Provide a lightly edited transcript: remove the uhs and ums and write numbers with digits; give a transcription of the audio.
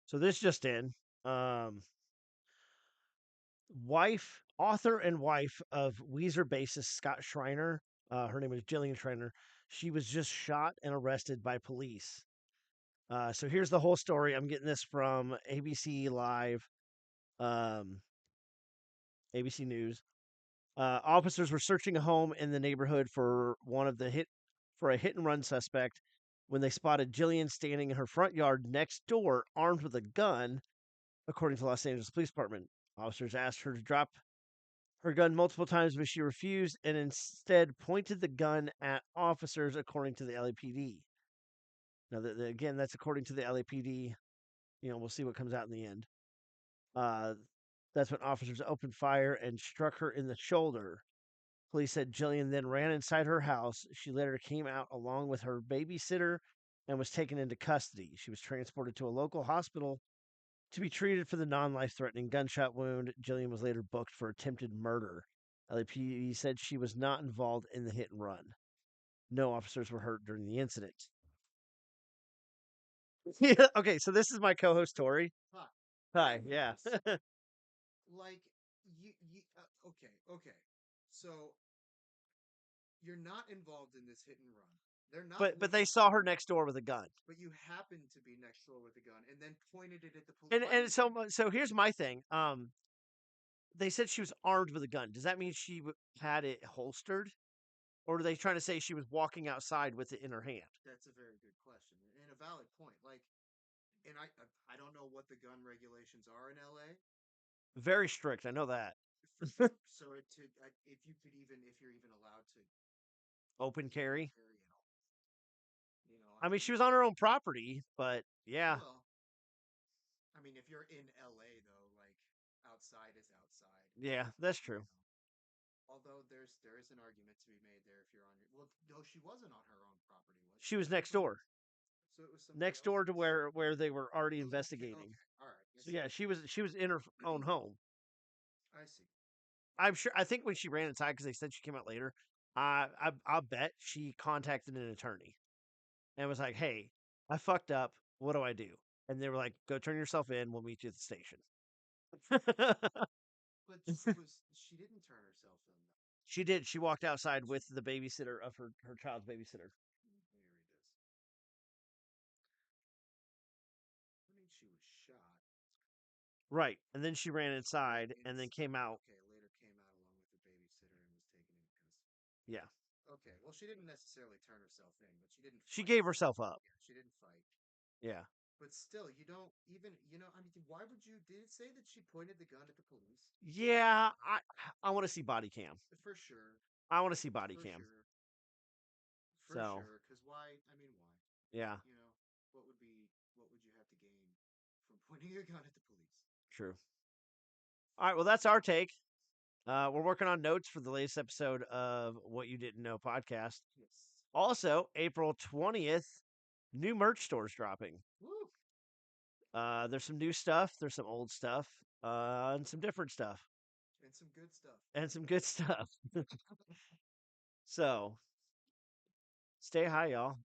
So this just in. Um, author and wife of Weezer bassist Scott Schreiner. Her name is Jillian Schreiner. She was just shot and arrested by police. So here's the whole story. I'm getting this from ABC Live, um, ABC News. Officers were searching a home in the neighborhood for a hit and run suspect when they spotted Jillian standing in her front yard next door, armed with a gun. According to the Los Angeles Police Department, officers asked her to drop her gun multiple times, but she refused and instead pointed the gun at officers, according to the LAPD. Now, again, that's according to the LAPD. We'll see what comes out in the end. Uh, that's when officers opened fire and struck her in the shoulder. Police said Jillian then ran inside her house. She later came out along with her babysitter and was taken into custody. She was transported to a local hospital to be treated for the non-life threatening gunshot wound. Jillian was later booked for attempted murder. LAPD said she was not involved in the hit and run. No officers were hurt during the incident. Yeah, okay, so this is my co-host Tori. Hi. Hi, yeah. Like okay. So you're not involved in this hit and run. They're not but they looking saw her next door with a gun. but you happened to be next door with a gun and then pointed it at the police. And so here's my thing. They said she was armed with a gun. Does that mean she had it holstered? Or are they trying to say she was walking outside with it in her hand? That's a very good question and a valid point. And I don't know what the gun regulations are in LA. Very strict. I know that. So if you could even if you're even allowed to Open carry. carry at all, I mean, she was on her own property, but yeah, well, I mean, if you're in LA though, like outside is outside. yeah, that's true. Although there is an argument to be made there if you're on your no, she wasn't on her own property, was She she? was next door, So it was somebody next door to else's. where they were already Okay, investigating. okay, all right, I So see. yeah, she was in her own home. I see. I'm sure. I think when she ran inside, because they said she came out later, I'll bet she contacted an attorney and was like, "Hey, I fucked up. What do I do?" And they were like, "Go turn yourself in. We'll meet you at the station." But she didn't turn herself in though. She did. She walked outside with the babysitter of her child's babysitter. Let me read this. I mean, she was shot. Right, and then she ran Oh, inside and then came out. okay. Later came out along with the babysitter and was taken into custody. Yeah, Okay, well, she didn't necessarily turn herself in, but she didn't she fight. gave herself up. Yeah, she didn't fight. Yeah, But still, you don't even, I mean, why would you? Did it say that she pointed the gun at the police? yeah. I want to see body cam. For sure, I want to see body for cam. sure, for So sure. Because why? I mean, why? yeah, You know, what would you have to gain from pointing a gun at the police? true. All right, well that's our take. We're working on notes for the latest episode of What You Didn't Know podcast. Yes. Also, April 20th, new merch stores dropping. Woo! There's some new stuff, there's some old stuff, and some different stuff, And some good stuff. and some good stuff. So, stay high, y'all.